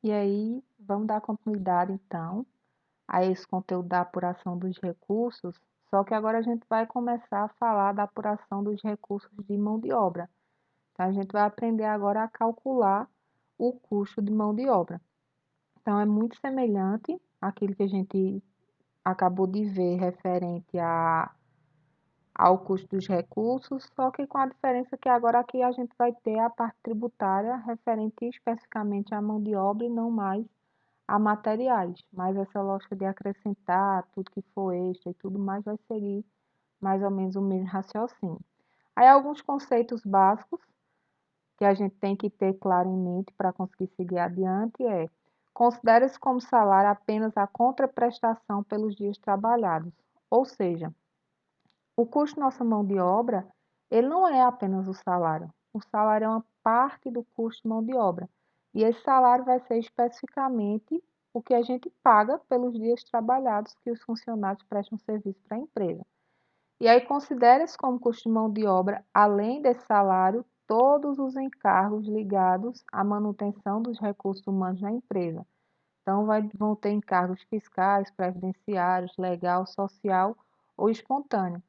E aí, vamos dar continuidade então a esse conteúdo da apuração dos recursos, só que agora a gente vai começar a falar da apuração dos recursos de mão de obra. Então, a gente vai aprender agora a calcular o custo de mão de obra. Então, é muito semelhante àquilo que a gente acabou de ver referente ao custo dos recursos, só que com a diferença que agora aqui a gente vai ter a parte tributária referente especificamente à mão de obra e não mais a materiais. Mas essa lógica de acrescentar tudo que for extra e tudo mais vai seguir mais ou menos o mesmo raciocínio. Aí alguns conceitos básicos que a gente tem que ter claro em mente para conseguir seguir adiante é: considera-se como salário apenas a contraprestação pelos dias trabalhados, ou seja, o custo de nossa mão de obra, ele não é apenas o salário. O salário é uma parte do custo de mão de obra. E esse salário vai ser especificamente o que a gente paga pelos dias trabalhados que os funcionários prestam serviço para a empresa. E aí considera-se como custo de mão de obra, além desse salário, todos os encargos ligados à manutenção dos recursos humanos na empresa. Então, vão ter encargos fiscais, previdenciários, legal, social ou espontâneo.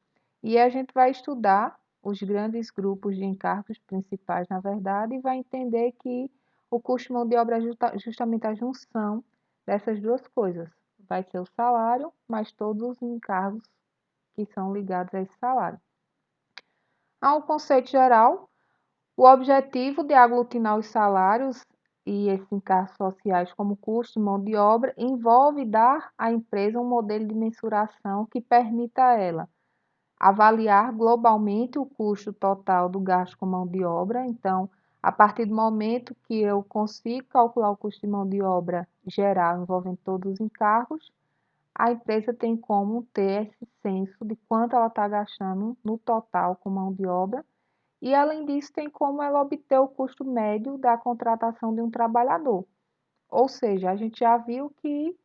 E a gente vai estudar os grandes grupos de encargos principais, na verdade, e vai entender que o custo de mão de obra é justamente a junção dessas duas coisas. Vai ser o salário, mais todos os encargos que são ligados a esse salário. Há um conceito geral: o objetivo de aglutinar os salários e esses encargos sociais como custo de mão de obra envolve dar à empresa um modelo de mensuração que permita a ela avaliar globalmente o custo total do gasto com mão de obra. Então, a partir do momento que eu consigo calcular o custo de mão de obra geral envolvendo todos os encargos, a empresa tem como ter esse senso de quanto ela está gastando no total com mão de obra e, além disso, tem como ela obter o custo médio da contratação de um trabalhador. Ou seja, a gente já viu que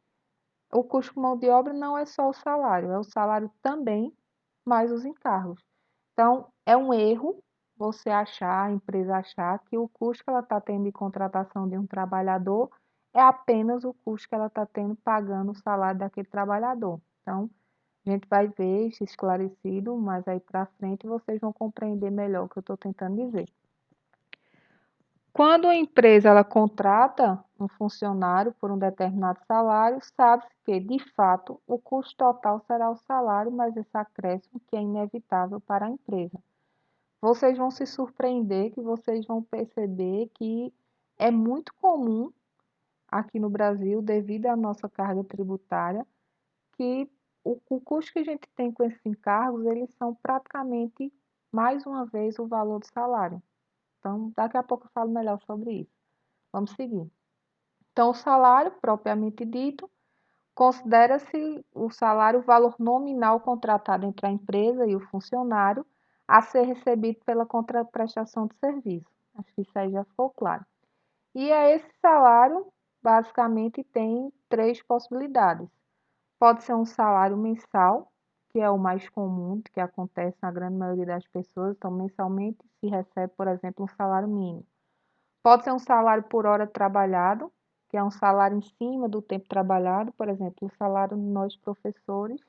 o custo com mão de obra não é só o salário, é o salário também, mais os encargos. Então, é um erro você achar, a empresa achar, que o custo que ela está tendo de contratação de um trabalhador é apenas o custo que ela está tendo pagando o salário daquele trabalhador. Então, a gente vai ver isso esclarecido, mas aí para frente vocês vão compreender melhor o que eu estou tentando dizer. Quando a empresa ela contrata um funcionário por um determinado salário, sabe-se que, de fato, o custo total será o salário, mais esse acréscimo que é inevitável para a empresa. Vocês vão se surpreender, que vocês vão perceber que é muito comum aqui no Brasil, devido à nossa carga tributária, que o custo que a gente tem com esses encargos, eles são praticamente, mais uma vez, o valor do salário. Então, daqui a pouco eu falo melhor sobre isso. Vamos seguir. Então, o salário, propriamente dito, considera-se o salário o valor nominal contratado entre a empresa e o funcionário a ser recebido pela contraprestação de serviço. Acho que isso aí já ficou claro. E esse salário, basicamente, tem três possibilidades. Pode ser um salário mensal, que é o mais comum, que acontece na grande maioria das pessoas. Então, mensalmente se recebe, por exemplo, um salário mínimo. Pode ser um salário por hora trabalhado, que é um salário em cima do tempo trabalhado. Por exemplo, o salário de nós professores,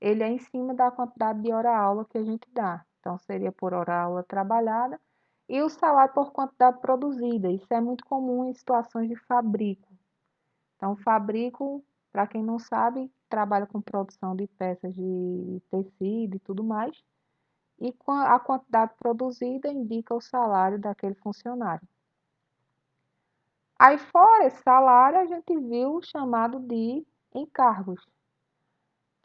ele é em cima da quantidade de hora-aula que a gente dá. Então, seria por hora-aula trabalhada. E o salário por quantidade produzida. Isso é muito comum em situações de fabrico. Então, fabrico, para quem não sabe, trabalha com produção de peças de tecido e tudo mais. E a quantidade produzida indica o salário daquele funcionário. Aí, fora esse salário, a gente viu o chamado de encargos.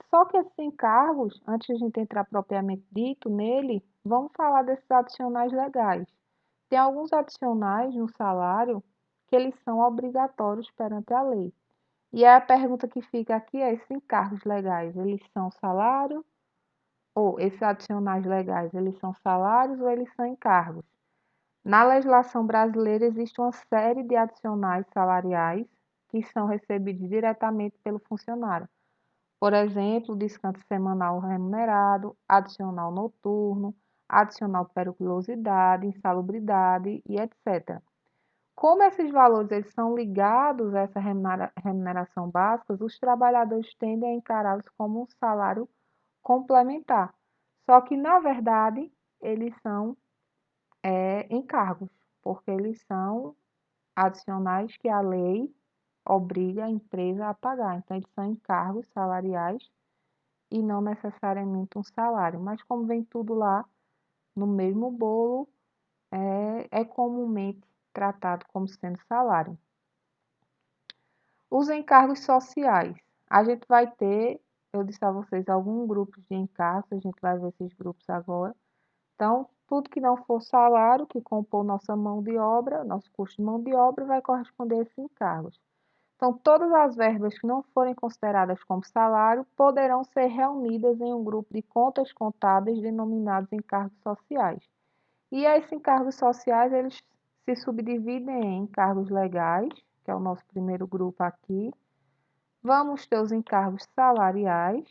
Só que esses encargos, antes de a gente entrar propriamente dito nele, vamos falar desses adicionais legais. Tem alguns adicionais no salário que eles são obrigatórios perante a lei. E aí a pergunta que fica aqui é: esses encargos legais, eles são salário? Ou esses adicionais legais, eles são salários ou eles são encargos? Na legislação brasileira existe uma série de adicionais salariais que são recebidos diretamente pelo funcionário. Por exemplo, descanso semanal remunerado, adicional noturno, adicional periculosidade, insalubridade e etc. Como esses valores eles são ligados a essa remuneração básica, os trabalhadores tendem a encará-los como um salário complementar. Só que, na verdade, eles são encargos, porque eles são adicionais que a lei obriga a empresa a pagar. Então, eles são encargos salariais e não necessariamente um salário. Mas como vem tudo lá no mesmo bolo, é comumente tratado como sendo salário. Os encargos sociais. A gente vai ter, eu disse a vocês, alguns grupos de encargos, a gente vai ver esses grupos agora. Então, tudo que não for salário, que compor nossa mão de obra, nosso custo de mão de obra, vai corresponder a esses encargos. Então, todas as verbas que não forem consideradas como salário poderão ser reunidas em um grupo de contas contábeis denominados encargos sociais. E esses encargos sociais, eles se subdividem em encargos legais, que é o nosso primeiro grupo aqui. Vamos ter os encargos salariais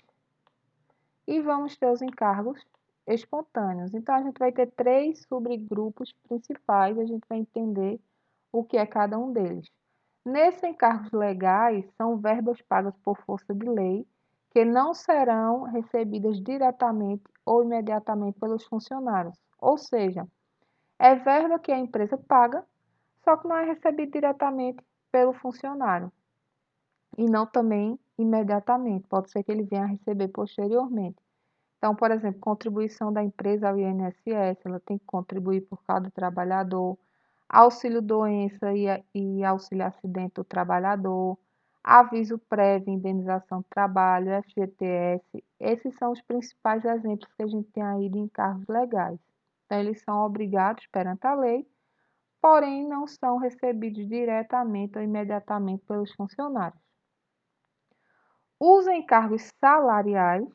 e vamos ter os encargos espontâneos. Então, a gente vai ter 3 subgrupos principais, a gente vai entender o que é cada um deles. Nesses encargos legais, são verbas pagas por força de lei, que não serão recebidas diretamente ou imediatamente pelos funcionários. Ou seja, é verba que a empresa paga, só que não é recebida diretamente pelo funcionário. E não também imediatamente, pode ser que ele venha a receber posteriormente. Então, por exemplo, contribuição da empresa ao INSS, ela tem que contribuir por cada trabalhador, auxílio doença e auxílio acidente do trabalhador, aviso prévio, indenização do trabalho, FGTS. Esses são os principais exemplos que a gente tem aí de encargos legais. Então, eles são obrigados perante a lei, porém não são recebidos diretamente ou imediatamente pelos funcionários. Os encargos salariais,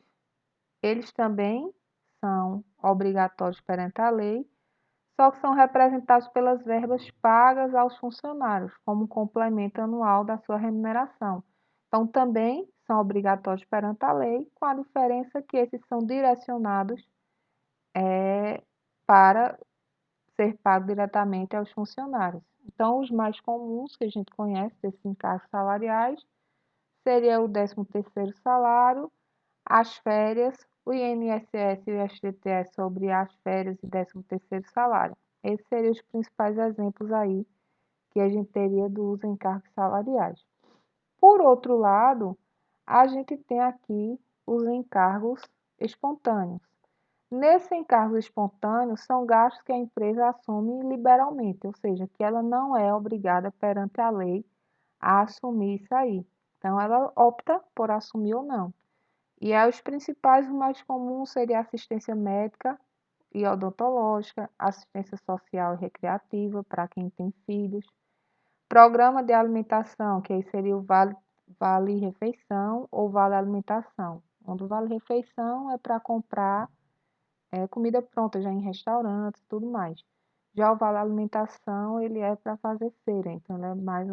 eles também são obrigatórios perante a lei, só que são representados pelas verbas pagas aos funcionários, como complemento anual da sua remuneração. Então, também são obrigatórios perante a lei, com a diferença que esses são direcionados para ser pago diretamente aos funcionários. Então, os mais comuns que a gente conhece desses encargos salariais seria o 13º salário, as férias, o INSS e o FGTS sobre as férias e 13º salário. Esses seriam os principais exemplos aí que a gente teria dos encargos salariais. Por outro lado, a gente tem aqui os encargos espontâneos. Nesses encargos espontâneos, são gastos que a empresa assume liberalmente, ou seja, que ela não é obrigada perante a lei a assumir isso aí. Então, ela opta por assumir ou não. E aí, os principais, o mais comum seria assistência médica e odontológica, assistência social e recreativa para quem tem filhos, programa de alimentação, que aí seria o vale refeição ou vale alimentação. Onde o vale refeição é para comprar comida pronta já em restaurantes e tudo mais. Já o vale alimentação, ele é para fazer feira, então ele é mais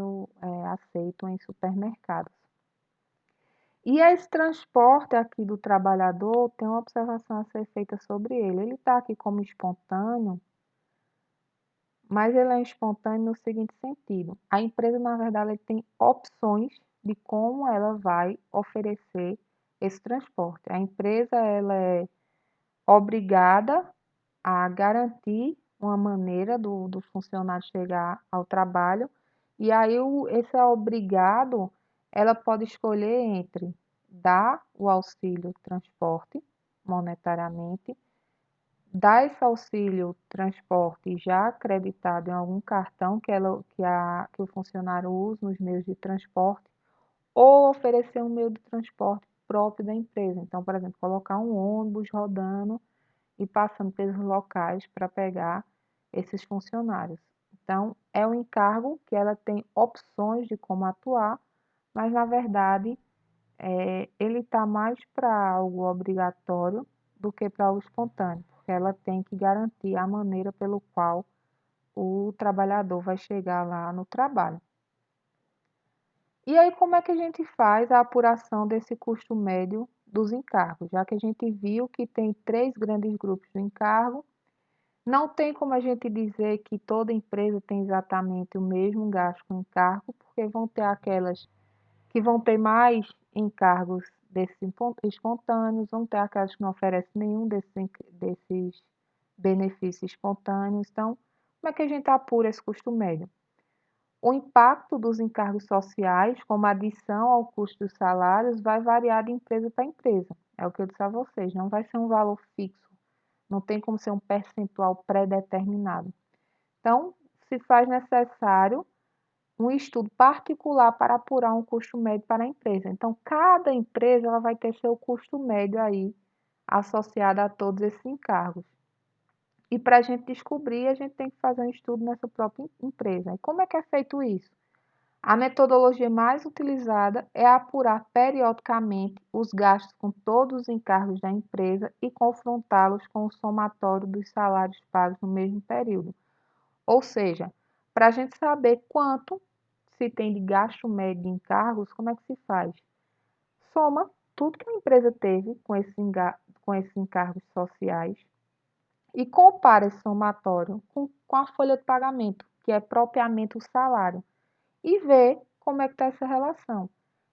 aceito em supermercados. E esse transporte aqui do trabalhador, tem uma observação a ser feita sobre ele. Ele está aqui como espontâneo, mas ele é espontâneo no seguinte sentido: a empresa, na verdade, ela tem opções de como ela vai oferecer esse transporte. A empresa ela é obrigada a garantir uma maneira do funcionário chegar ao trabalho, e aí esse obrigado, ela pode escolher entre dar o auxílio transporte monetariamente, dar esse auxílio transporte já acreditado em algum cartão que o funcionário usa nos meios de transporte, ou oferecer um meio de transporte próprio da empresa. Então, por exemplo, colocar um ônibus rodando e passando pelos locais para pegar esses funcionários. Então, é um encargo que ela tem opções de como atuar, mas na verdade ele está mais para algo obrigatório do que para algo espontâneo, porque ela tem que garantir a maneira pelo qual o trabalhador vai chegar lá no trabalho. E aí, como é que a gente faz a apuração desse custo médio dos encargos? Já que a gente viu que tem 3 grandes grupos de encargo, Não tem como a gente dizer que toda empresa tem exatamente o mesmo gasto com encargo, porque vão ter aquelas que vão ter mais encargos desses espontâneos, vão ter aquelas que não oferecem nenhum desses benefícios espontâneos. Então, como é que a gente apura esse custo médio? O impacto dos encargos sociais, como adição ao custo dos salários, vai variar de empresa para empresa. É o que eu disse a vocês, não vai ser um valor fixo, não tem como ser um percentual pré-determinado. Então, se faz necessário um estudo particular para apurar um custo médio para a empresa. Então, cada empresa ela vai ter seu custo médio aí associado a todos esses encargos. E para a gente descobrir, a gente tem que fazer um estudo nessa própria empresa. E como é que é feito isso? A metodologia mais utilizada é apurar periodicamente os gastos com todos os encargos da empresa e confrontá-los com o somatório dos salários pagos no mesmo período. Ou seja, para a gente saber quanto se tem de gasto médio de encargos, como é que se faz? Soma tudo que a empresa teve com esses encargos sociais e compara esse somatório com a folha de pagamento, que é propriamente o salário, e vê como é que está essa relação.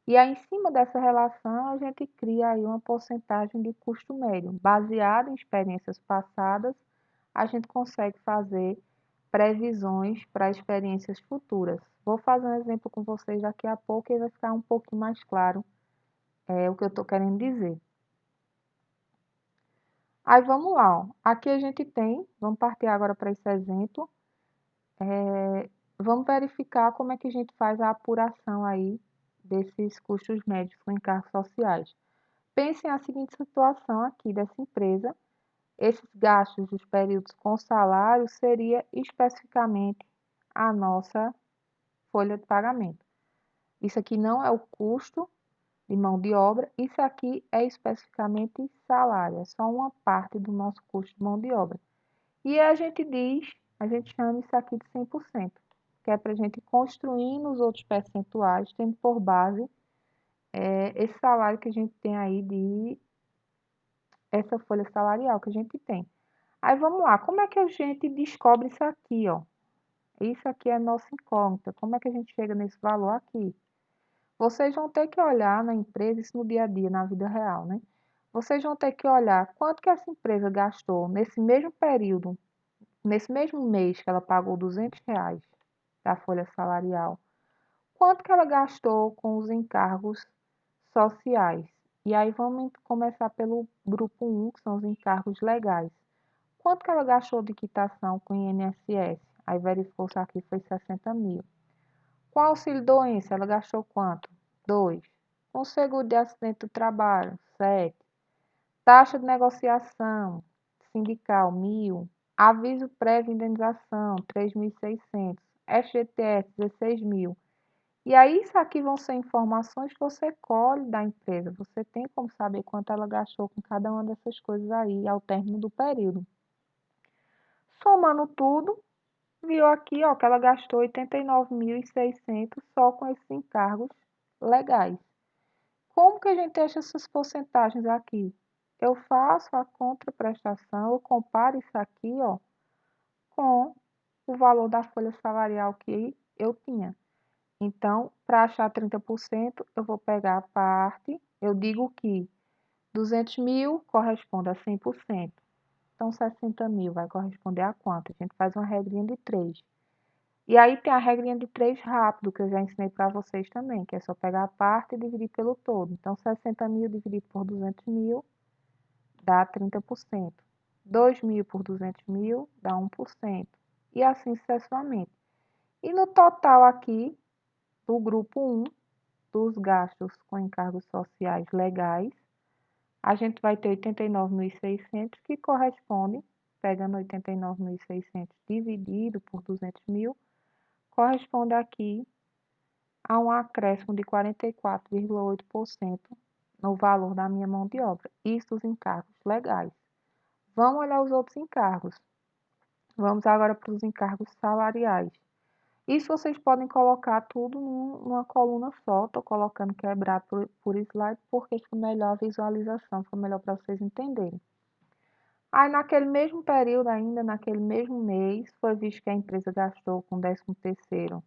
E aí, em cima dessa relação, a gente cria aí uma porcentagem de custo médio. Baseado em experiências passadas, a gente consegue fazer previsões para experiências futuras. Vou fazer um exemplo com vocês daqui a pouco e vai ficar um pouquinho mais claro o que eu estou querendo dizer. Aí vamos lá, ó. Aqui a gente tem, vamos partir agora para esse exemplo, vamos verificar como é que a gente faz a apuração aí desses custos médios com encargos sociais. Pensem a seguinte situação aqui dessa empresa, esses gastos dos períodos com salário seria especificamente a nossa folha de pagamento. Isso aqui não é o custo de mão de obra, isso aqui é especificamente salário, é só uma parte do nosso custo de mão de obra. E a gente diz, a gente chama isso aqui de 100%, que é para a gente construir nos outros percentuais, tendo por base esse salário que a gente tem aí essa folha salarial que a gente tem. Aí vamos lá, como é que a gente descobre isso aqui, ó? Isso aqui é nossa incógnita, como é que a gente chega nesse valor aqui? Vocês vão ter que olhar na empresa, isso no dia a dia, na vida real, né? Vocês vão ter que olhar quanto que essa empresa gastou nesse mesmo período, nesse mesmo mês que ela pagou R$ 200 da folha salarial, quanto que ela gastou com os encargos sociais. E aí vamos começar pelo grupo 1, que são os encargos legais. Quanto que ela gastou de quitação com o INSS? Aí verificou-se aqui foi 60 mil. Com auxílio-doença, ela gastou quanto? 2. Com seguro de acidente do trabalho, 7. Taxa de negociação sindical, 1.000. Aviso prévio de indenização, 3.600. FGTS, 16 mil. E aí, isso aqui vão ser informações que você colhe da empresa. Você tem como saber quanto ela gastou com cada uma dessas coisas aí ao término do período. Somando tudo, viu aqui, ó, que ela gastou 89.600 só com esses encargos legais. Como que a gente acha essas porcentagens aqui? Eu faço a contraprestação, eu comparo isso aqui, ó, com o valor da folha salarial que eu tinha. Então, para achar 30%, eu vou pegar a parte, eu digo que 200 mil corresponde a 100%. Então, 60 mil vai corresponder a quanto? A gente faz uma regrinha de 3. E aí tem a regrinha de 3 rápido, que eu já ensinei para vocês também, que é só pegar a parte e dividir pelo todo. Então, 60 mil dividido por 200 mil dá 30%. 2 mil por 200 mil dá 1%. E assim sucessivamente. E no total aqui, do grupo 1, dos gastos com encargos sociais legais, a gente vai ter 89.600, que corresponde, pegando 89.600 dividido por 200 mil, corresponde aqui a um acréscimo de 44,8% no valor da minha mão de obra. Isso os encargos legais. Vamos olhar os outros encargos. Vamos agora para os encargos salariais. Isso vocês podem colocar tudo numa coluna só. Estou colocando quebrado por slide porque fica melhor a visualização, fica melhor para vocês entenderem. Aí, naquele mesmo período ainda, naquele mesmo mês, foi visto que a empresa gastou com 13º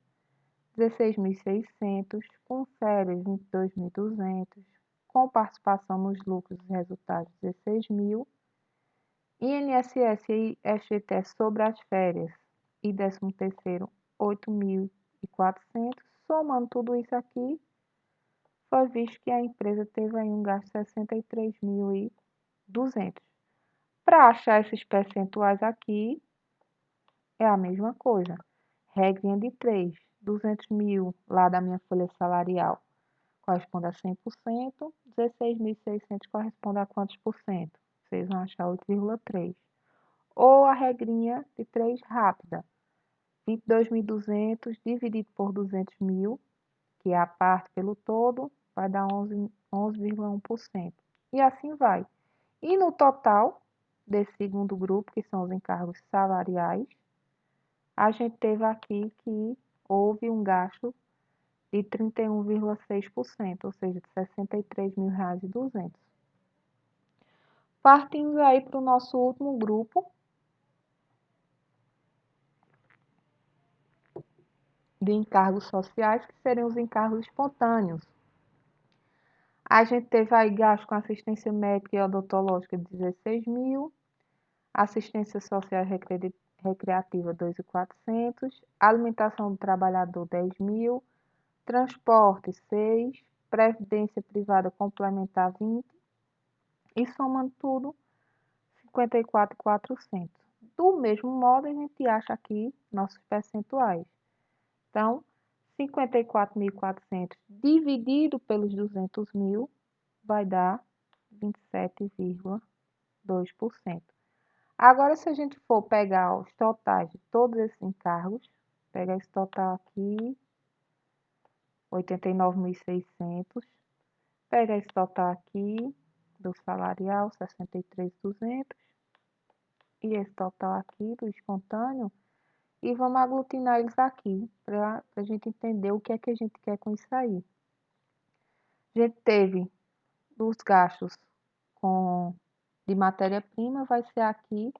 16.600, com férias 22.200, com participação nos lucros e resultados 16.000, INSS e FGTS sobre as férias e 13º 8.400. Somando tudo isso aqui, foi visto que a empresa teve aí um gasto de 63.200. Para achar esses percentuais aqui, é a mesma coisa. Regrinha de 3, 200 mil lá da minha folha salarial corresponde a 100%, 16.600 corresponde a quantos por cento? Vocês vão achar 8,3. Ou a regrinha de 3 rápida, 22.200 dividido por 200 mil, que é a parte pelo todo, vai dar 11,1%. E assim vai. E no total desse segundo grupo, que são os encargos salariais, a gente teve aqui que houve um gasto de 31,6%, ou seja, de R$ 63.200. Partimos aí para o nosso último grupo, de encargos sociais, que seriam os encargos espontâneos. A gente teve aí gasto com assistência médica e odontológica de 16 mil, assistência social recreativa 2.400, alimentação do trabalhador 10 mil, transporte 6, previdência privada complementar 20 e somando tudo 54.400. Do mesmo modo, a gente acha aqui nossos percentuais. Então, 54.400 dividido pelos 200 mil vai dar 27,2%. Agora, se a gente for pegar os totais de todos esses encargos, pegar esse total aqui, 89.600, pegar esse total aqui do salarial, 63.200, e esse total aqui do espontâneo, e vamos aglutinar eles aqui, para a gente entender o que é que a gente quer com isso aí. A gente teve os gastos de matéria-prima, vai ser aqui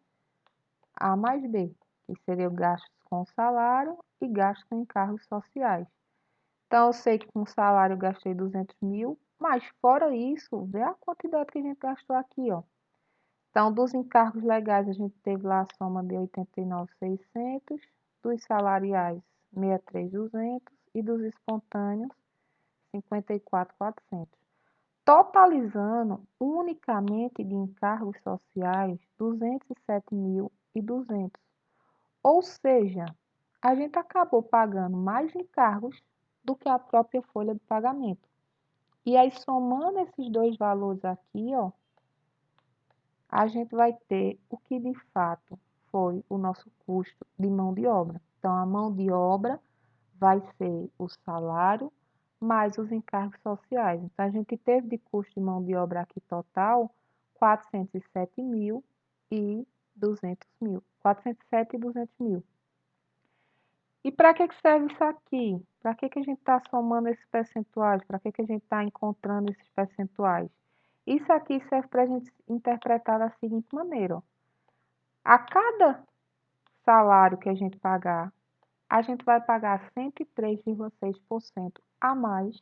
A mais B, que seria gastos com salário e gastos com encargos sociais. Então, eu sei que com salário eu gastei 200 mil, mas fora isso, vê a quantidade que a gente gastou aqui, ó. Então, dos encargos legais, a gente teve lá a soma de 89.600, dos salariais, 63.200 e dos espontâneos, 54.400. Totalizando unicamente de encargos sociais, 207.200. Ou seja, a gente acabou pagando mais encargos do que a própria folha de pagamento. E aí, somando esses dois valores aqui, ó, a gente vai ter o que de fato foi o nosso custo de mão de obra. Então, a mão de obra vai ser o salário mais os encargos sociais. Então, a gente teve de custo de mão de obra aqui total 407.200 mil. 407.200 mil. E para que serve isso aqui? Para que a gente está somando esses percentuais? Para que a gente está encontrando esses percentuais? Isso aqui serve para a gente interpretar da seguinte maneira: ó. A cada salário que a gente pagar, a gente vai pagar 103,6% a mais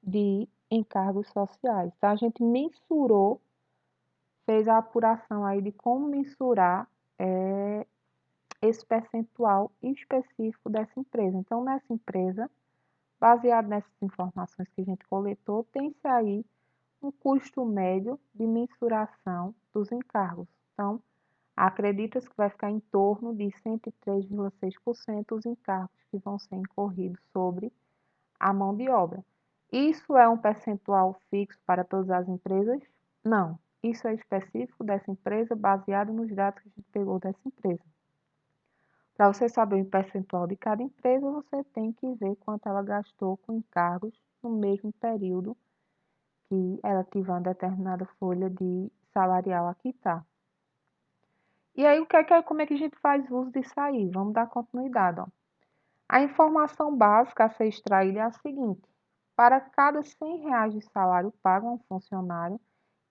de encargos sociais. Então, a gente mensurou, fez a apuração aí de como mensurar esse percentual específico dessa empresa. Então, nessa empresa, baseado nessas informações que a gente coletou, tem-se aí um custo médio de mensuração dos encargos. Então, acredita-se que vai ficar em torno de 103,6% os encargos que vão ser incorridos sobre a mão de obra. Isso é um percentual fixo para todas as empresas? Não. Isso é específico dessa empresa, baseado nos dados que a gente pegou dessa empresa. Para você saber o percentual de cada empresa, você tem que ver quanto ela gastou com encargos no mesmo período que ela tiver uma determinada folha de salarial a quitar. E aí, como é que a gente faz uso disso aí? Vamos dar continuidade, ó. A informação básica a ser extraída é a seguinte: para cada R$ 100 de salário pago a um funcionário,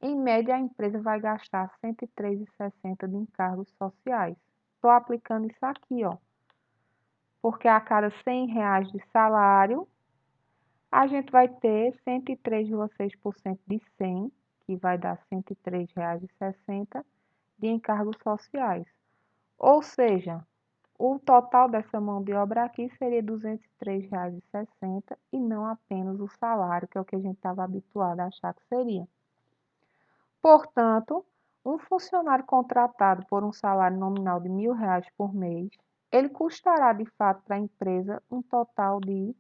Em média, a empresa vai gastar R$ 103,60 de encargos sociais. Estou aplicando isso aqui, ó, porque a cada R$ 100 de salário, a gente vai ter 103,6% de 100, que vai dar R$ 103,60 de encargos sociais. Ou seja, o total dessa mão de obra aqui seria R$ 203,60 e não apenas o salário, que é o que a gente estava habituado a achar que seria. Portanto, um funcionário contratado por um salário nominal de R$ 1.000 por mês, ele custará de fato para a empresa um total de R$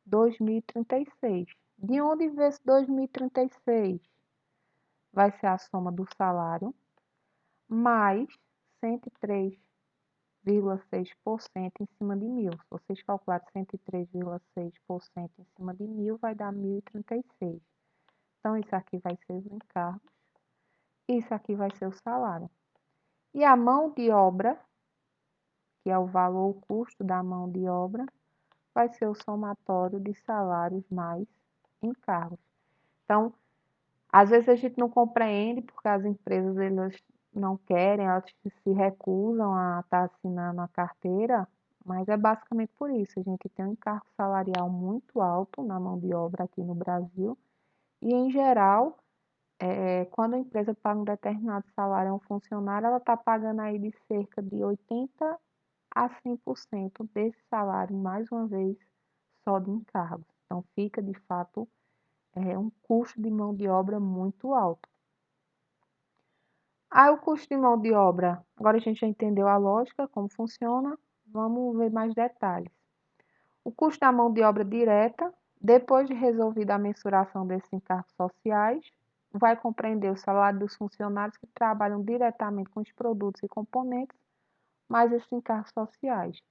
2.036. De onde vem esse 2.036? Vai ser a soma do salário mais 103,6% em cima de 1.000. Se vocês calcularem 103,6% em cima de 1.000, vai dar 1.036. Então, isso aqui vai ser os encargos. Isso aqui vai ser o salário. E a mão de obra, que é o valor, o custo da mão de obra, vai ser o somatório de salários mais encargos. Então, às vezes a gente não compreende porque as empresas elas não querem, elas se recusam a estar assinando a carteira, mas é basicamente por isso. A gente tem um encargo salarial muito alto na mão de obra aqui no Brasil e, em geral, quando a empresa paga um determinado salário a um funcionário, ela está pagando aí de cerca de 80 a 100% desse salário, mais uma vez, só de encargos. Então, fica, de fato, um custo de mão de obra muito alto. Aí, o custo de mão de obra, agora a gente já entendeu a lógica, como funciona, vamos ver mais detalhes. O custo da mão de obra direta, depois de resolvida a mensuração desses encargos sociais, vai compreender o salário dos funcionários que trabalham diretamente com os produtos e componentes, mais esses encargos sociais.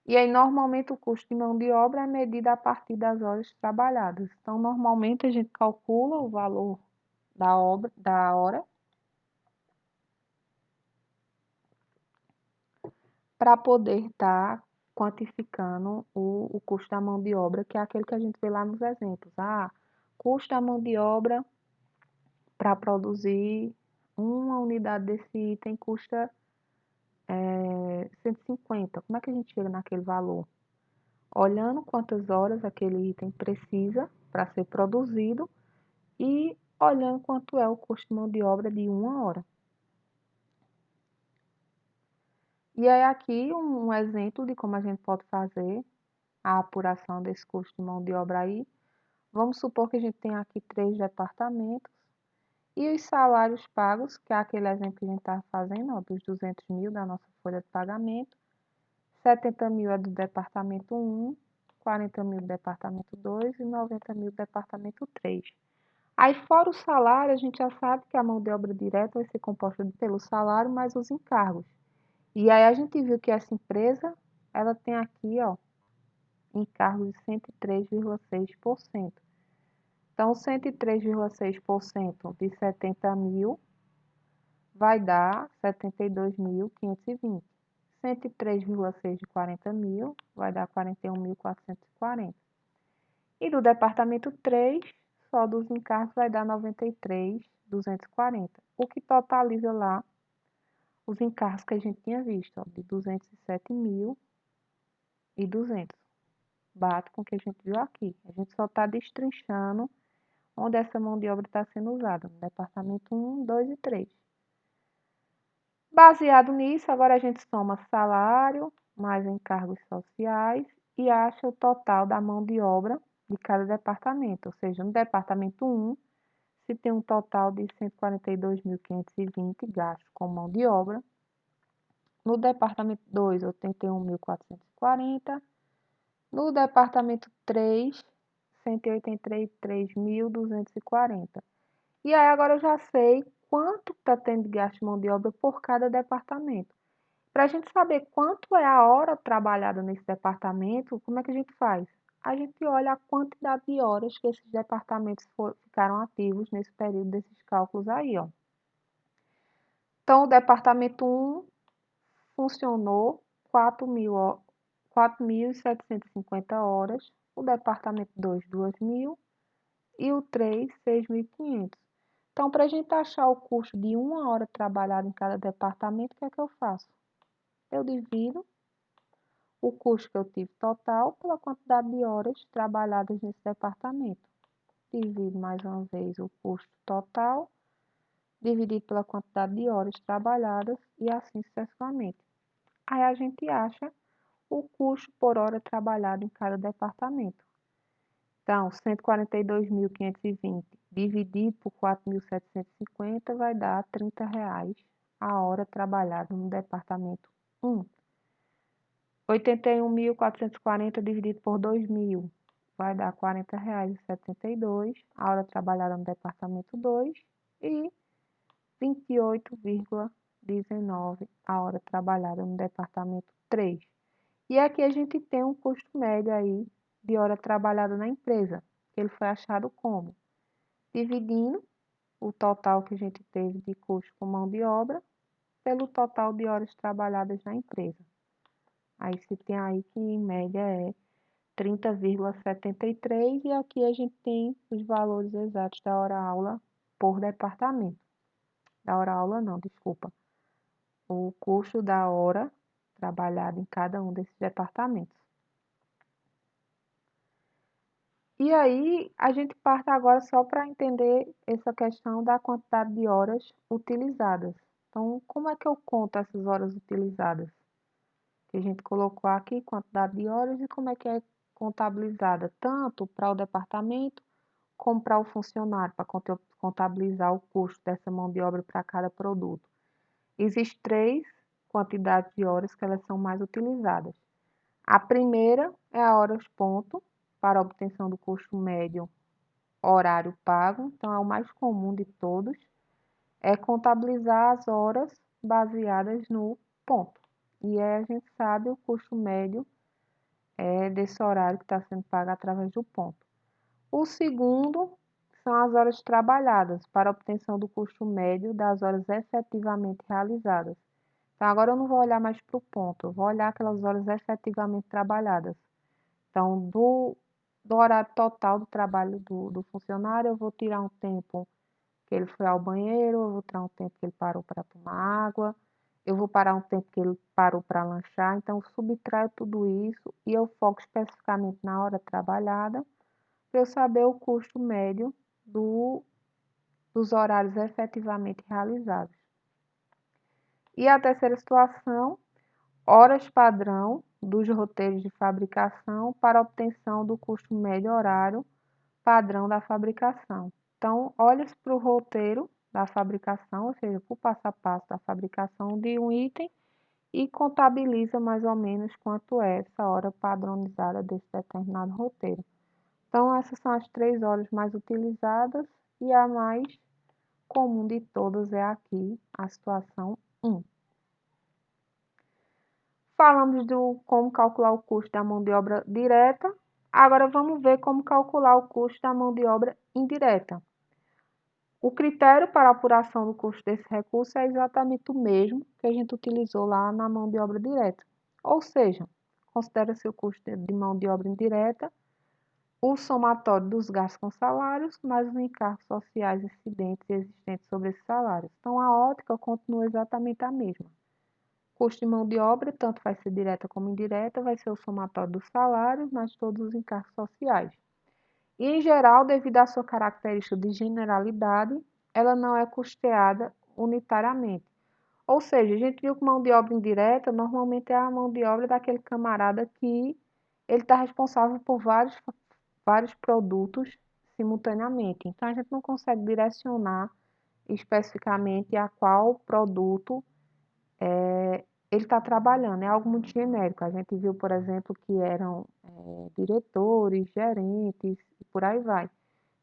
E aí, normalmente, o custo de mão de obra é medido a partir das horas trabalhadas. Então, normalmente, a gente calcula o valor da hora, para poder estar quantificando o custo da mão de obra, que é aquele que a gente vê lá nos exemplos. Custo da mão de obra para produzir uma unidade desse item custa 150. Como é que a gente chega naquele valor? Olhando quantas horas aquele item precisa para ser produzido e olhando quanto é o custo de mão de obra de uma hora. E aí aqui um exemplo de como a gente pode fazer a apuração desse custo de mão de obra aí. Vamos supor que a gente tem aqui 3 departamentos e os salários pagos, que é aquele exemplo que a gente está fazendo, ó, dos 200 mil da nossa folha de pagamento, 70 mil é do departamento 1, 40 mil do departamento 2 e 90 mil do departamento 3. Aí, fora o salário, a gente já sabe que a mão de obra direta vai ser composta pelo salário mais os encargos. E aí a gente viu que essa empresa, ela tem aqui, ó, encargos de 103,6%. Então, 103,6% de 70 mil vai dar 72.520. 103,6% de 40 mil vai dar 41.440. E do departamento 3, só dos encargos vai dar 93.240, o que totaliza lá os encargos que a gente tinha visto, ó, de 207.200. Bate com o que a gente viu aqui. A gente só está destrinchando onde essa mão de obra está sendo usada, no departamento 1, 2 e 3. Baseado nisso, agora a gente soma salário mais encargos sociais e acha o total da mão de obra de cada departamento. Ou seja, no departamento 1, se tem um total de 142.520 gastos com mão de obra. No departamento 2, 81.440. No departamento 3, 183.240. E aí agora eu já sei quanto está tendo de gasto de mão de obra por cada departamento. Para a gente saber quanto é a hora trabalhada nesse departamento, como é que a gente faz? A gente olha a quantidade de horas que esses departamentos ficaram ativos nesse período desses cálculos aí, ó. Então, o departamento 1 funcionou 4.750 horas, o departamento 2, 2.000 e o 3, 6.500. Então, para a gente achar o custo de uma hora trabalhada em cada departamento, o que é que eu faço? Eu divido o custo que eu tive total pela quantidade de horas trabalhadas nesse departamento. Divido mais uma vez o custo total, dividido pela quantidade de horas trabalhadas e assim sucessivamente. Aí a gente acha o custo por hora trabalhada em cada departamento. Então, 142.520 dividido por 4.750 vai dar R$ 30 a hora trabalhada no departamento 1. 81.440 dividido por 2.000 vai dar R$ 40,72 a hora trabalhada no departamento 2 e 28,19 a hora trabalhada no departamento 3. E aqui a gente tem um custo médio aí de hora trabalhada na empresa. Ele foi achado como? Dividindo o total que a gente teve de custo com mão de obra pelo total de horas trabalhadas na empresa. Aí se tem aí que em média é 30,73 e aqui a gente tem os valores exatos da hora-aula por departamento. Da hora-aula não, desculpa. O custo da hora trabalhada em cada um desses departamentos. E aí, a gente parte agora só para entender essa questão da quantidade de horas utilizadas. Então, como é que eu conto essas horas utilizadas? Que a gente colocou aqui quantidade de horas e como é que é contabilizada, tanto para o departamento como para o funcionário, para contabilizar o custo dessa mão de obra para cada produto. Existem três quantidades de horas que elas são mais utilizadas. A primeira é a horas ponto, para a obtenção do custo médio horário pago, então é o mais comum de todos, é contabilizar as horas baseadas no ponto. E aí a gente sabe o custo médio desse horário que está sendo pago através do ponto. O segundo são as horas trabalhadas, para a obtenção do custo médio das horas efetivamente realizadas. Então, agora eu não vou olhar mais para o ponto, eu vou olhar aquelas horas efetivamente trabalhadas. Então, do horário total do trabalho do funcionário, eu vou tirar um tempo que ele foi ao banheiro, eu vou tirar um tempo que ele parou para tomar água, eu vou parar um tempo que ele parou para lanchar. Então, eu subtraio tudo isso e eu foco especificamente na hora trabalhada, para eu saber o custo médio dos horários efetivamente realizados. E a terceira situação, horas padrão dos roteiros de fabricação para obtenção do custo médio horário padrão da fabricação. Então, olha-se para o roteiro da fabricação, ou seja, para o passo a passo da fabricação de um item e contabiliza mais ou menos quanto é essa hora padronizada desse determinado roteiro. Então, essas são as 3 horas mais utilizadas e a mais comum de todas é aqui a situação 1. Falamos do como calcular o custo da mão de obra direta, agora vamos ver como calcular o custo da mão de obra indireta. O critério para a apuração do custo desse recurso é exatamente o mesmo que a gente utilizou lá na mão de obra direta. Ou seja, considera-se o custo de mão de obra indireta o somatório dos gastos com salários, mais os encargos sociais incidentes e existentes sobre esses salários. Então, a ótica continua exatamente a mesma. Custo de mão de obra, tanto vai ser direta como indireta, vai ser o somatório dos salários, mais todos os encargos sociais. E, em geral, devido à sua característica de generalidade, ela não é custeada unitariamente. Ou seja, a gente viu que mão de obra indireta normalmente é a mão de obra daquele camarada que ele está responsável por vários produtos simultaneamente. Então, a gente não consegue direcionar especificamente a qual produto ele está trabalhando. É algo muito genérico. A gente viu, por exemplo, que eram diretores, gerentes e por aí vai.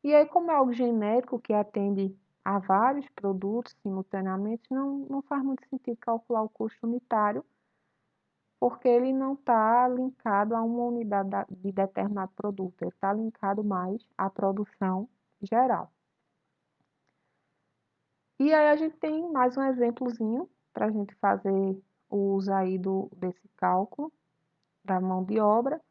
E aí, como é algo genérico que atende a vários produtos simultaneamente, não faz muito sentido calcular o custo unitário, porque ele não está linkado a uma unidade de determinado produto, ele está linkado mais à produção geral. E aí a gente tem mais um exemplozinho para a gente fazer o uso aí desse cálculo da mão de obra.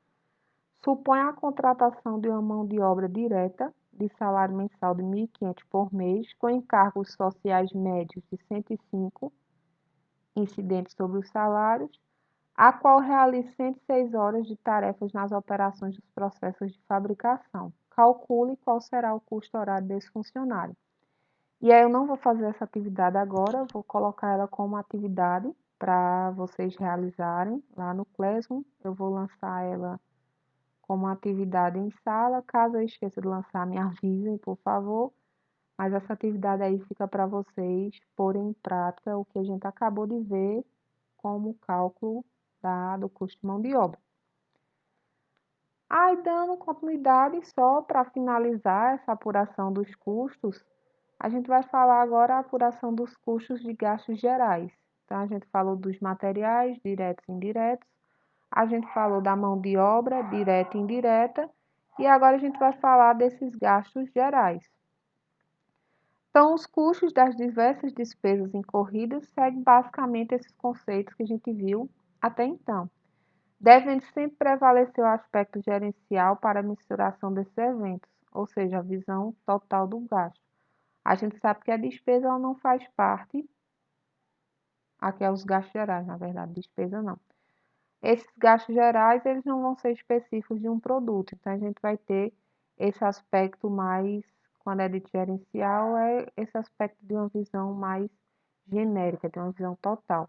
Supõe a contratação de uma mão de obra direta de salário mensal de R$ 1.500 por mês, com encargos sociais médios de 105 incidentes sobre os salários, a qual realize 106 horas de tarefas nas operações dos processos de fabricação. Calcule qual será o custo horário desse funcionário. E aí eu não vou fazer essa atividade agora, vou colocar ela como atividade para vocês realizarem lá no Classroom. Eu vou lançar ela como atividade em sala. Caso eu esqueça de lançar, me avisem, por favor. Mas essa atividade aí fica para vocês porem em prática o que a gente acabou de ver como cálculo do custo de mão de obra. Aí, dando continuidade, só para finalizar essa apuração dos custos, a gente vai falar agora a apuração dos custos de gastos gerais. Então, a gente falou dos materiais, diretos e indiretos, a gente falou da mão de obra, direta e indireta, e agora a gente vai falar desses gastos gerais. Então, os custos das diversas despesas incorridas seguem basicamente esses conceitos que a gente viu até então, devendo sempre prevalecer o aspecto gerencial para a mensuração desses eventos, ou seja, a visão total do gasto. A gente sabe que a despesa ela não faz parte, aqui é os gastos gerais, na verdade, despesa não. Esses gastos gerais, eles não vão ser específicos de um produto, então a gente vai ter esse aspecto mais, quando é de gerencial, é esse aspecto de uma visão mais genérica, de uma visão total.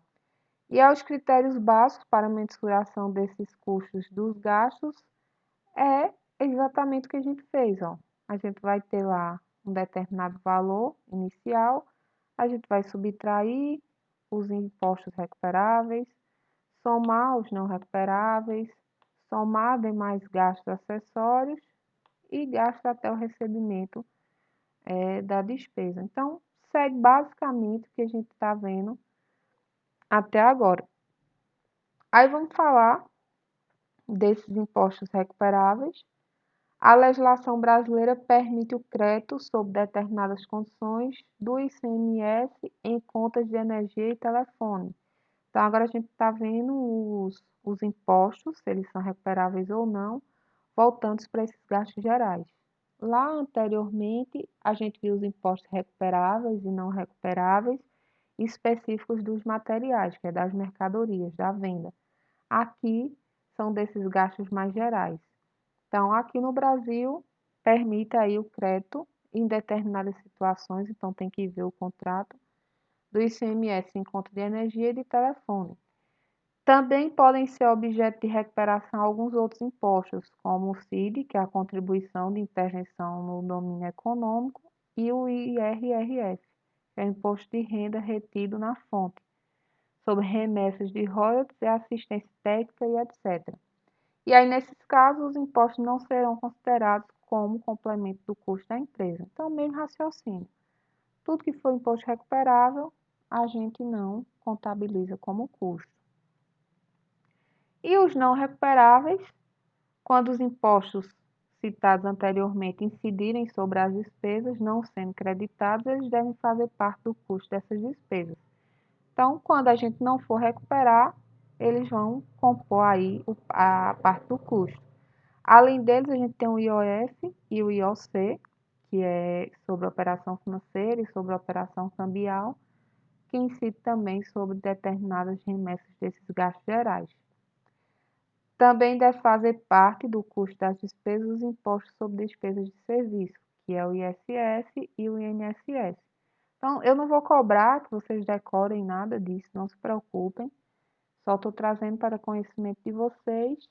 E aos critérios básicos para a mensuração desses custos dos gastos é exatamente o que a gente fez, ó. A gente vai ter lá um determinado valor inicial, a gente vai subtrair os impostos recuperáveis, somar os não recuperáveis, somar demais gastos acessórios e gastos até o recebimento da despesa. Então, segue basicamente o que a gente está vendo até agora. Aí vamos falar desses impostos recuperáveis. A legislação brasileira permite o crédito sob determinadas condições do ICMS em contas de energia e telefone. Então, agora a gente está vendo os impostos, se eles são recuperáveis ou não, voltantes para esses gastos gerais. Lá anteriormente, a gente viu os impostos recuperáveis e não recuperáveis, específicos dos materiais, que é das mercadorias, da venda. Aqui são desses gastos mais gerais. Então, aqui no Brasil, permite aí o crédito em determinadas situações, então tem que ver o contrato do ICMS em conta de energia e de telefone. Também podem ser objeto de recuperação alguns outros impostos, como o CID, que é a Contribuição de Intervenção no Domínio Econômico, e o IRRF, que é o Imposto de Renda retido na fonte, sobre remessas de royalties e assistência técnica e etc. E aí, nesses casos, os impostos não serão considerados como complemento do custo da empresa. Então, mesmo raciocínio. Tudo que for imposto recuperável, a gente não contabiliza como custo. E os não recuperáveis, quando os impostos citados anteriormente incidirem sobre as despesas não sendo creditados, eles devem fazer parte do custo dessas despesas. Então, quando a gente não for recuperar, eles vão compor aí a parte do custo. Além deles, a gente tem o IOF e o IOC, que é sobre a operação financeira e sobre a operação cambial, que incide também sobre determinadas remessas desses gastos gerais. Também deve fazer parte do custo das despesas os impostos sobre despesas de serviço, que é o ISS e o INSS. Então, eu não vou cobrar que vocês decorem nada disso, não se preocupem. Só estou trazendo para conhecimento de vocês,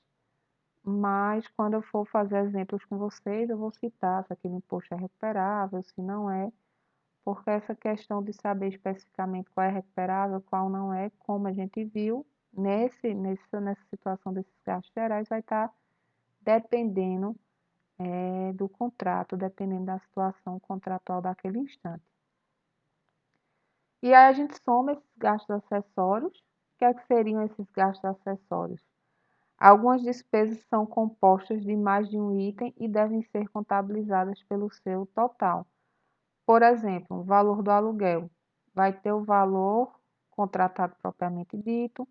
mas quando eu for fazer exemplos com vocês, eu vou citar se aquele imposto é recuperável, se não é, porque essa questão de saber especificamente qual é recuperável, qual não é, como a gente viu, nessa situação desses gastos gerais, vai estar dependendo do contrato, dependendo da situação contratual daquele instante. E aí a gente soma esses gastos acessórios. O que é que seriam esses gastos acessórios? Algumas despesas são compostas de mais de um item e devem ser contabilizadas pelo seu total. Por exemplo, o valor do aluguel vai ter o valor contratado propriamente dito.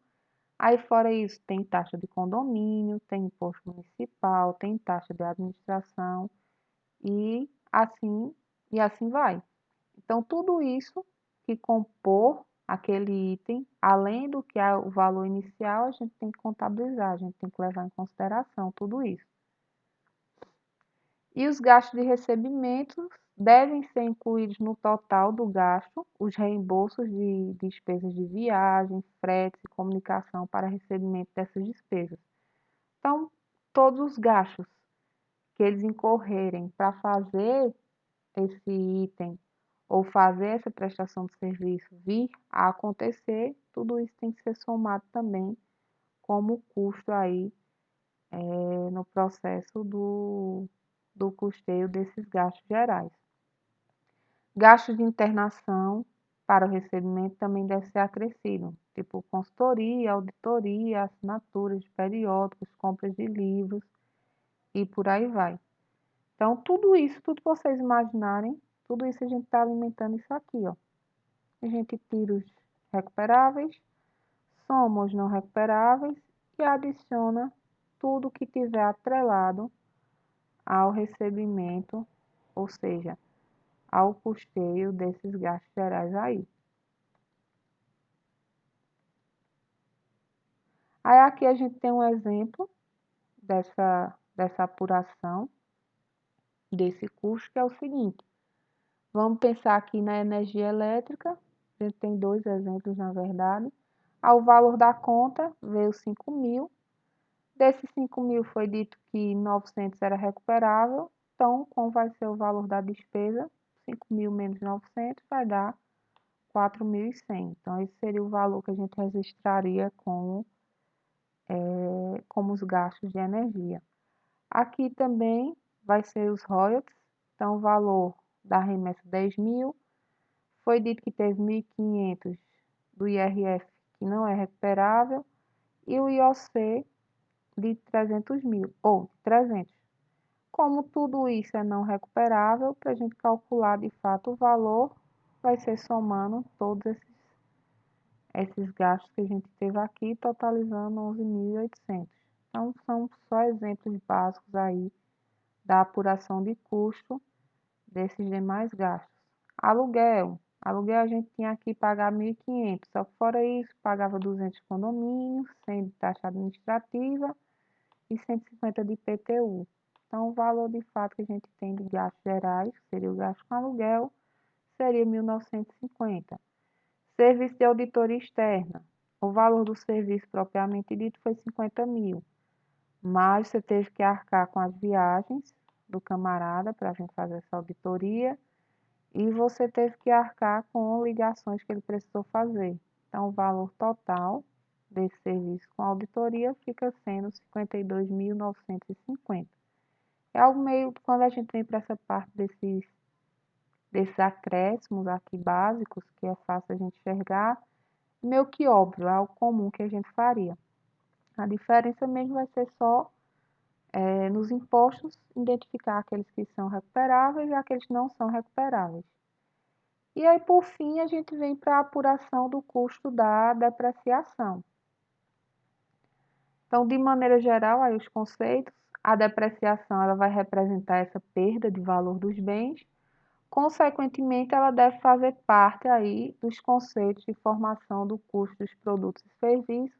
Aí, fora isso, tem taxa de condomínio, tem imposto municipal, tem taxa de administração e assim e assim vai. Então, tudo isso que compor aquele item, além do que é o valor inicial, a gente tem que contabilizar, a gente tem que levar em consideração tudo isso. E os gastos de recebimentos devem ser incluídos no total do gasto os reembolsos de despesas de viagem, fretes e comunicação para recebimento dessas despesas. Então, todos os gastos que eles incorrerem para fazer esse item ou fazer essa prestação de serviço vir a acontecer, tudo isso tem que ser somado também como custo aí no processo do custeio desses gastos gerais. Gastos de internação para o recebimento também deve ser acrescido, tipo consultoria, auditoria, assinaturas de periódicos, compras de livros e por aí vai. Então, tudo isso, tudo que vocês imaginarem, tudo isso a gente está alimentando isso aqui, ó. A gente tira os recuperáveis, soma os não recuperáveis e adiciona tudo que tiver atrelado ao recebimento, ou seja, ao custeio desses gastos gerais aí. Aí aqui a gente tem um exemplo dessa apuração, desse custo, que é o seguinte. Vamos pensar aqui na energia elétrica, a gente tem dois exemplos na verdade. Ao valor da conta veio 5.000, desses 5.000 foi dito que 900 era recuperável, então como vai ser o valor da despesa? 5.000 menos 900 vai dar 4.100. Então esse seria o valor que a gente registraria como os gastos de energia. Aqui também vai ser os royalties, então o valor da remessa 10.000, foi dito que teve 1.500 do IRF que não é recuperável e o IOC de 300.000, ou 300. Como tudo isso é não recuperável, para a gente calcular de fato o valor, vai ser somando todos esses gastos que a gente teve aqui, totalizando 11.800. Então, são só exemplos básicos aí da apuração de custo desses demais gastos. Aluguel. Aluguel a gente tinha aqui pagar 1.500, só que fora isso, pagava 200 de condomínio, 100 de taxa administrativa e 150 de IPTU. Então, o valor de fato que a gente tem de gastos gerais, que seria o gasto com aluguel, seria 1.950. Serviço de auditoria externa. O valor do serviço propriamente dito foi 50.000, mas você teve que arcar com as viagens do camarada para a gente fazer essa auditoria e você teve que arcar com ligações que ele precisou fazer. Então, o valor total desse serviço com auditoria fica sendo 52.950. É algo meio, quando a gente vem para essa parte desses acréscimos aqui básicos, que é fácil a gente enxergar, meio que óbvio, é algo comum que a gente faria. A diferença mesmo vai ser só nos impostos, identificar aqueles que são recuperáveis e aqueles que não são recuperáveis. E aí, por fim, a gente vem para a apuração do custo da depreciação. Então, de maneira geral, aí os conceitos, a depreciação ela vai representar essa perda de valor dos bens, consequentemente, ela deve fazer parte aí dos conceitos de formação do custo dos produtos e serviços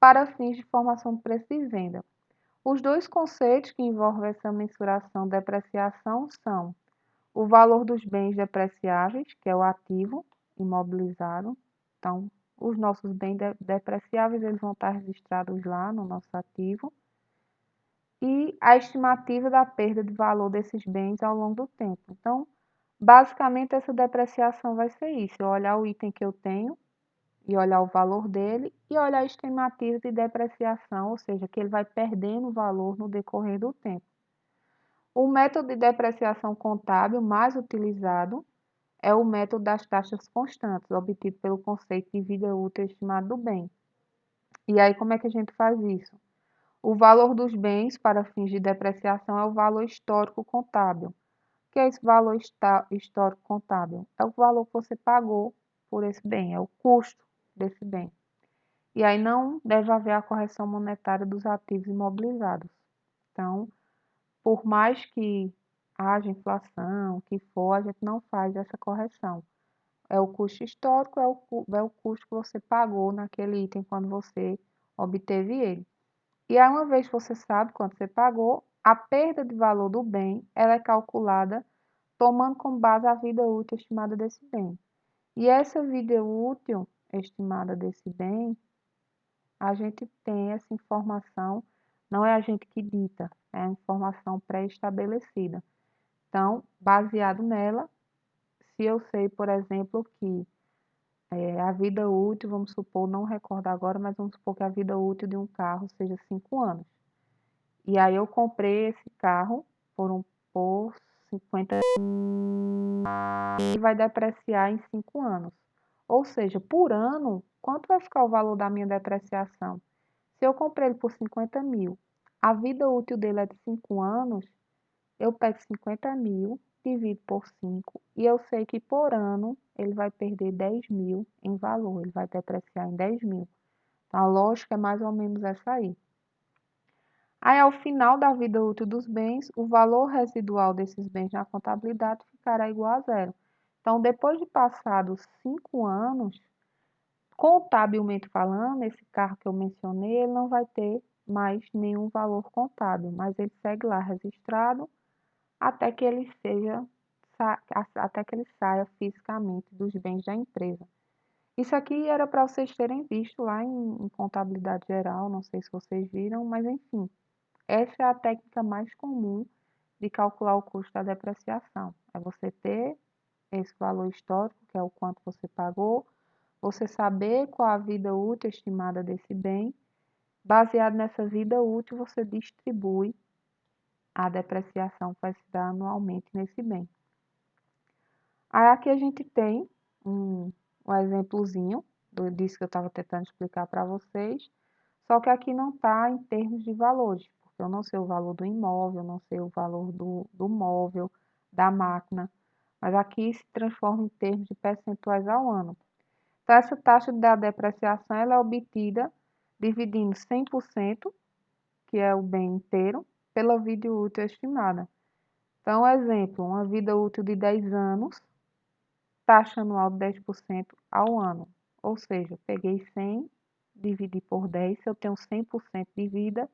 para fins de formação do preço de venda. Os dois conceitos que envolvem essa mensuração de depreciação são o valor dos bens depreciáveis, que é o ativo imobilizado. Então, os nossos bens depreciáveis eles vão estar registrados lá no nosso ativo. E a estimativa da perda de valor desses bens ao longo do tempo. Então, basicamente, essa depreciação vai ser isso: eu olhar o item que eu tenho e olhar o valor dele e olhar a estimativa de depreciação, ou seja, que ele vai perdendo valor no decorrer do tempo. O método de depreciação contábil mais utilizado é o método das taxas constantes, obtido pelo conceito de vida útil estimado do bem. E aí, como é que a gente faz isso? O valor dos bens para fins de depreciação é o valor histórico contábil. O que é esse valor histórico contábil? É o valor que você pagou por esse bem, é o custo desse bem. E aí não deve haver a correção monetária dos ativos imobilizados. Então, por mais que haja inflação, o que for, a gente não faz essa correção. É o custo histórico, é o custo que você pagou naquele item quando você obteve ele. E aí, uma vez que você sabe quanto você pagou, a perda de valor do bem, ela é calculada tomando como base a vida útil estimada desse bem. E essa vida útil estimada desse bem, a gente tem essa informação, não é a gente que dita, é a informação pré-estabelecida. Então, baseado nela, se eu sei, por exemplo, que a vida útil, vamos supor, não recordar agora, mas vamos supor que a vida útil de um carro seja 5 anos. E aí eu comprei esse carro por 50 e vai depreciar em 5 anos. Ou seja, por ano, quanto vai ficar o valor da minha depreciação? Se eu comprei ele por 50 mil, a vida útil dele é de 5 anos, eu pego 50 mil, divido por 5 e eu sei que por ano ele vai perder 10 mil em valor, ele vai depreciar em 10 mil. Então, a lógica é mais ou menos essa aí. Aí, ao final da vida útil dos bens, o valor residual desses bens na contabilidade ficará igual a zero. Então, depois de passados 5 anos, contabilmente falando, esse carro que eu mencionei, ele não vai ter mais nenhum valor contábil, mas ele segue lá registrado até que ele até que ele saia fisicamente dos bens da empresa. Isso aqui era para vocês terem visto lá em contabilidade geral, não sei se vocês viram, mas enfim, essa é a técnica mais comum de calcular o custo da depreciação. É você ter esse valor histórico, que é o quanto você pagou, você saber qual a vida útil estimada desse bem. Baseado nessa vida útil, você distribui a depreciação que vai se dar anualmente nesse bem. Aí aqui a gente tem um exemplozinho disso que eu estava tentando explicar para vocês, só que aqui não está em termos de valores, porque eu não sei o valor do imóvel, não sei o valor do móvel, da máquina, mas aqui se transforma em termos de percentuais ao ano. Então, essa taxa da depreciação ela é obtida dividindo 100%, que é o bem inteiro, pela vida útil estimada. Então, exemplo, uma vida útil de 10 anos, taxa anual de 10% ao ano. Ou seja, peguei 100, dividi por 10, se eu tenho 100% de vida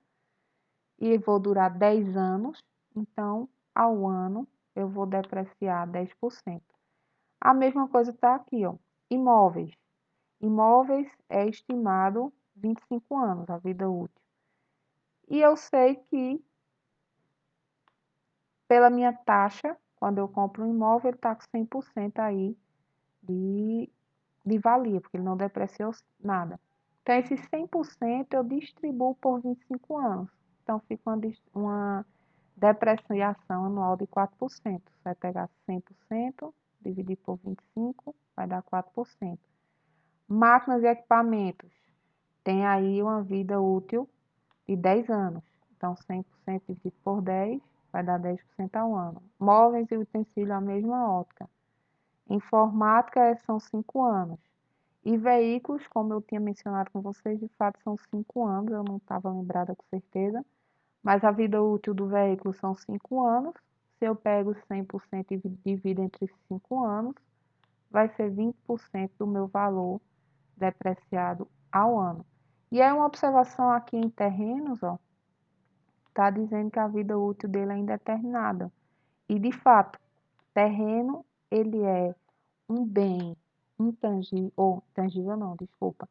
e vou durar 10 anos, então, ao ano, eu vou depreciar 10%. A mesma coisa está aqui, ó, imóveis. Imóveis é estimado 25 anos, a vida útil. E eu sei que, pela minha taxa, quando eu compro um imóvel, ele está com 100% aí de valia, porque ele não depreciou nada. Então, esses 100% eu distribuo por 25 anos. Então, fica uma depreciação anual de 4%. Você vai pegar 100%, dividir por 25, vai dar 4%. Máquinas e equipamentos tem aí uma vida útil de 10 anos. Então, 100% dividido por 10 vai dar 10% ao ano. Móveis e utensílios, a mesma ótica. Informática são 5 anos. E veículos, como eu tinha mencionado com vocês, de fato são 5 anos, eu não estava lembrada com certeza, mas a vida útil do veículo são 5 anos. Se eu pego 100% e divido entre 5 anos, vai ser 20% do meu valor depreciado ao ano. E aí uma observação aqui em terrenos, ó, está dizendo que a vida útil dele é indeterminada. E de fato, terreno, ele é um bem intangível, ou tangível não, desculpa.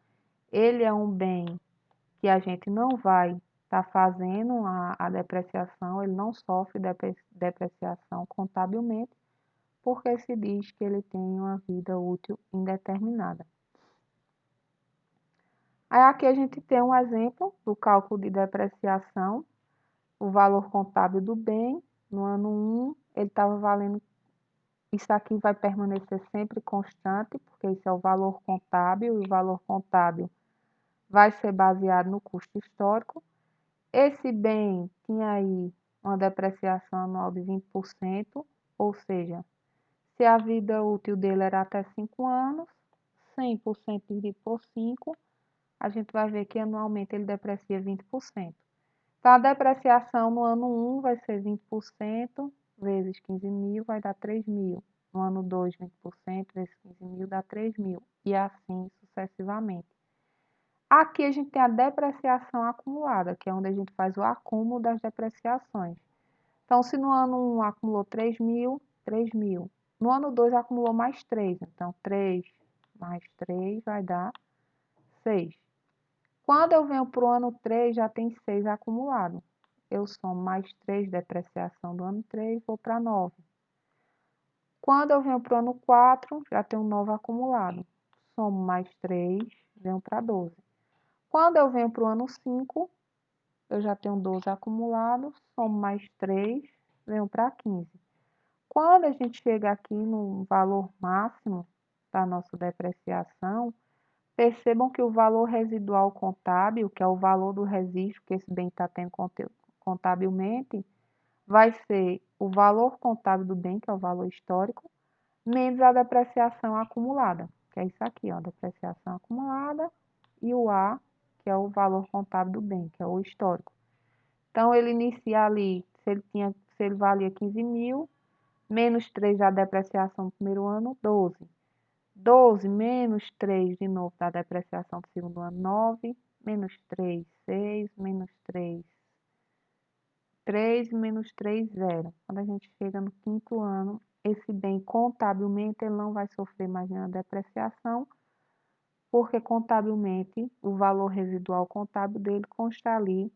Ele é um bem que a gente não vai estar fazendo a depreciação, ele não sofre depreciação contabilmente, porque se diz que ele tem uma vida útil indeterminada. Aí aqui a gente tem um exemplo do cálculo de depreciação, o valor contábil do bem, no ano 1, ele estava valendo, isso aqui vai permanecer sempre constante, porque isso é o valor contábil, e o valor contábil vai ser baseado no custo histórico. Esse bem tinha aí uma depreciação anual de 20%, ou seja, se a vida útil dele era até 5 anos, 100% dividido por 5, a gente vai ver que anualmente ele deprecia 20%. Então, a depreciação no ano 1 vai ser 20% vezes 15.000 vai dar 3.000. No ano 2, 20% vezes 15.000 dá 3.000. E assim sucessivamente. Aqui a gente tem a depreciação acumulada, que é onde a gente faz o acúmulo das depreciações. Então, se no ano 1 acumulou 3.000, 3.000. No ano 2 acumulou mais 3. Então, 3 mais 3 vai dar 6. Quando eu venho para o ano 3, já tem 6 acumulado. Eu somo mais 3, depreciação do ano 3, vou para 9. Quando eu venho para o ano 4, já tenho 9 acumulado. Somo mais 3, venho para 12. Quando eu venho para o ano 5, eu já tenho 12 acumulados, somo mais 3, venho para 15. Quando a gente chega aqui no valor máximo da nossa depreciação, percebam que o valor residual contábil, que é o valor do registro que esse bem está tendo contabilmente, vai ser o valor contábil do bem, que é o valor histórico, menos a depreciação acumulada, que é isso aqui, ó, depreciação acumulada, e o A, que é o valor contábil do bem, que é o histórico. Então, ele inicia ali, se ele valia 15.000, menos 3 da depreciação do primeiro ano, 12. 12 menos 3 de novo da depreciação do segundo ano, 9. Menos 3, 6. Menos 3, 3. Menos 3, 0. Quando a gente chega no quinto ano, esse bem contabilmente ele não vai sofrer mais nenhuma depreciação, porque contabilmente o valor residual contábil dele consta ali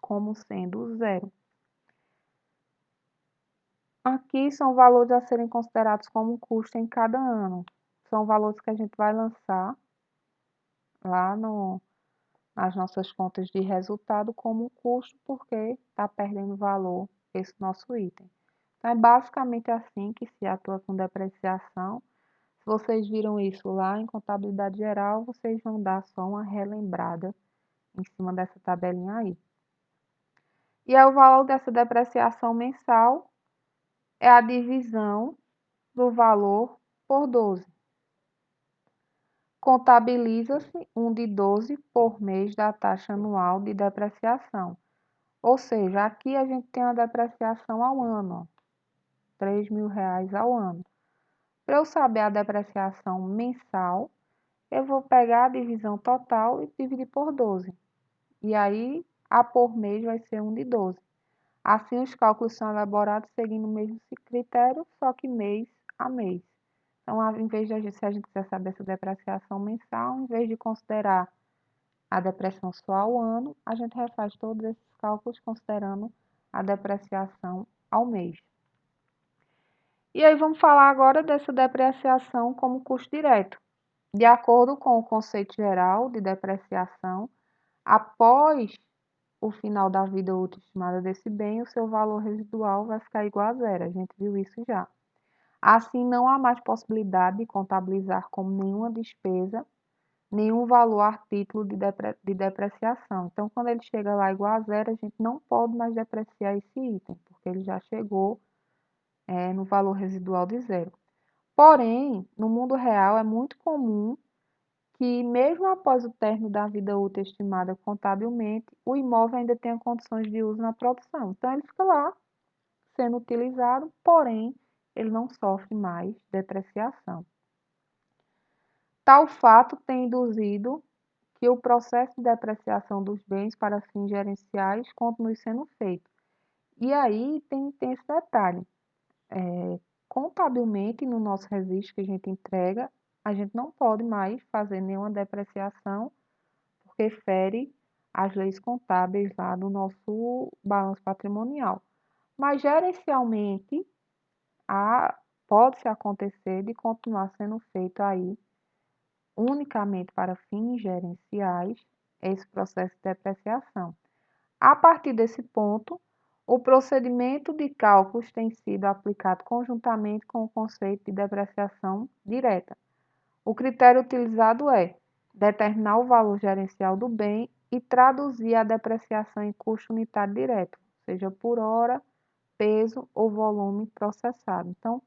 como sendo 0. Aqui são valores a serem considerados como custo em cada ano. São valores que a gente vai lançar lá nas nossas contas de resultado como custo, porque está perdendo valor esse nosso item. Então, é basicamente assim que se atua com depreciação. Se vocês viram isso lá em contabilidade geral, vocês vão dar só uma relembrada em cima dessa tabelinha aí. E aí, o valor dessa depreciação mensal é a divisão do valor por 12. Contabiliza-se um de 12 por mês da taxa anual de depreciação. Ou seja, aqui a gente tem a depreciação ao ano, ó, R$ 3.000 ao ano. Para eu saber a depreciação mensal, eu vou pegar a divisão total e dividir por 12. E aí, a por mês vai ser um de 12. Assim, os cálculos são elaborados seguindo o mesmo critério, só que mês a mês. Então, em vez de se a gente quiser saber essa depreciação mensal, em vez de considerar a depreciação só ao ano, a gente refaz todos esses cálculos considerando a depreciação ao mês. E aí vamos falar agora dessa depreciação como custo direto. De acordo com o conceito geral de depreciação, após o final da vida útil estimada desse bem, o seu valor residual vai ficar igual a 0. A gente viu isso já. Assim, não há mais possibilidade de contabilizar como nenhuma despesa nenhum valor a título de depreciação. Então, quando ele chega lá igual a 0, a gente não pode mais depreciar esse item, porque ele já chegou no valor residual de 0. Porém, no mundo real é muito comum que, mesmo após o término da vida útil estimada contabilmente, o imóvel ainda tenha condições de uso na produção. Então, ele fica lá sendo utilizado, porém, ele não sofre mais depreciação. Tal fato tem induzido que o processo de depreciação dos bens para fins gerenciais continue sendo feito. E aí tem esse detalhe. Contabilmente, no nosso registro que a gente entrega, a gente não pode mais fazer nenhuma depreciação, porque fere as leis contábeis lá do nosso balanço patrimonial. Mas gerencialmente, pode-se acontecer de continuar sendo feito aí unicamente para fins gerenciais esse processo de depreciação. A partir desse ponto, o procedimento de cálculos tem sido aplicado conjuntamente com o conceito de depreciação direta. O critério utilizado é determinar o valor gerencial do bem e traduzir a depreciação em custo unitário direto, seja por hora, peso ou volume processado. Então,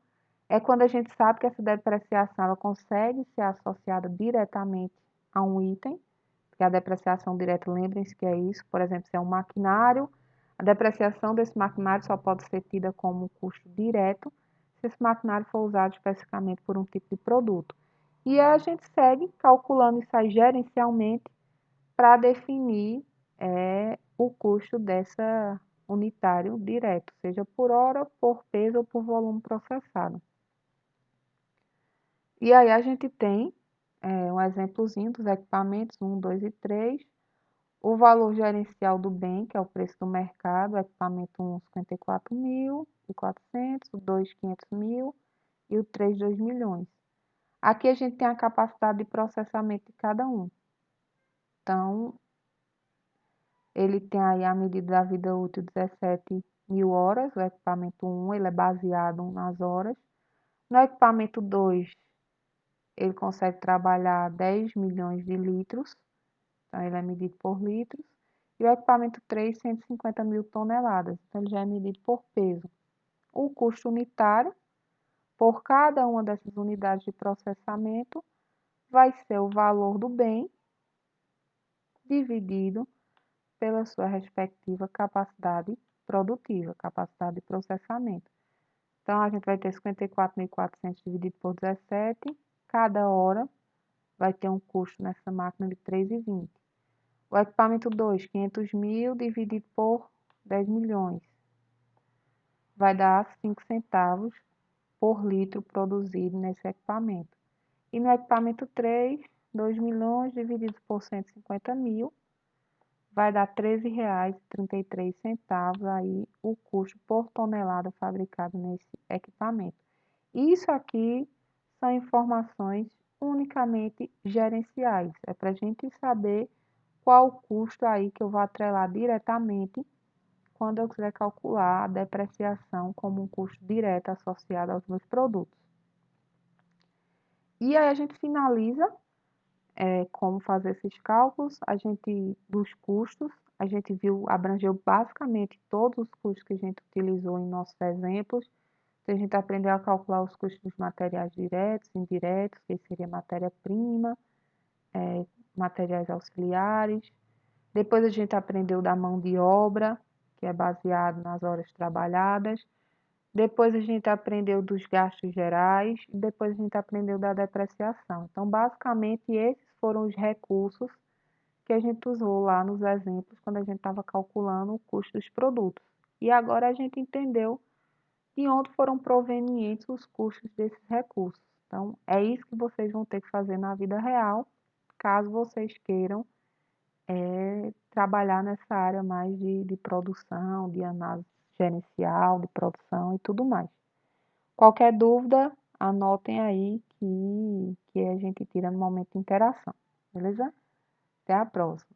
é quando a gente sabe que essa depreciação ela consegue ser associada diretamente a um item, porque a depreciação direta, lembrem-se que é isso, por exemplo, se é um maquinário, A depreciação desse maquinário só pode ser tida como custo direto se esse maquinário for usado especificamente por um tipo de produto. E aí a gente segue calculando isso aí gerencialmente para definir o custo dessa unitário direto, seja por hora, por peso ou por volume processado. E aí a gente tem um exemplozinho dos equipamentos 1, 2 e 3. O valor gerencial do bem, que é o preço do mercado, o equipamento 1, 54.400, o 2, 500 mil e o 3, 2 milhões. Aqui a gente tem a capacidade de processamento de cada um. Então, ele tem aí a medida da vida útil 17.000 horas, o equipamento 1, ele é baseado nas horas. No equipamento 2, ele consegue trabalhar 10 milhões de litros, então ele é medido por litros. E o equipamento 3, 150 mil toneladas, então ele já é medido por peso. O custo unitário, por cada uma dessas unidades de processamento, vai ser o valor do bem dividido pela sua respectiva capacidade produtiva, capacidade de processamento. Então, a gente vai ter 54.400 dividido por 17, cada hora vai ter um custo nessa máquina de 3,20. O equipamento 2, 500 mil dividido por 10 milhões, vai dar 5 centavos por litro produzido nesse equipamento. E no equipamento 3, 2 milhões dividido por 150 mil, vai dar R$ 13,33 aí o custo por tonelada fabricado nesse equipamento. Isso aqui são informações unicamente gerenciais. É para a gente saber qual o custo aí que eu vou atrelar diretamente quando eu quiser calcular a depreciação como um custo direto associado aos meus produtos. E aí a gente finaliza como fazer esses cálculos, dos custos, a gente abrangeu basicamente todos os custos que a gente utilizou em nossos exemplos. Então, a gente aprendeu a calcular os custos dos materiais diretos, indiretos, que seria matéria-prima, materiais auxiliares. Depois a gente aprendeu da mão de obra, que é baseado nas horas trabalhadas. Depois a gente aprendeu dos gastos gerais e depois a gente aprendeu da depreciação. Então, basicamente, esses foram os recursos que a gente usou lá nos exemplos quando a gente estava calculando o custo dos produtos. E agora a gente entendeu de onde foram provenientes os custos desses recursos. Então, é isso que vocês vão ter que fazer na vida real, caso vocês queiram trabalhar nessa área mais de produção, de análise gerencial, de produção e tudo mais. Qualquer dúvida, anotem aí que a gente tira no momento de interação, beleza? Até a próxima.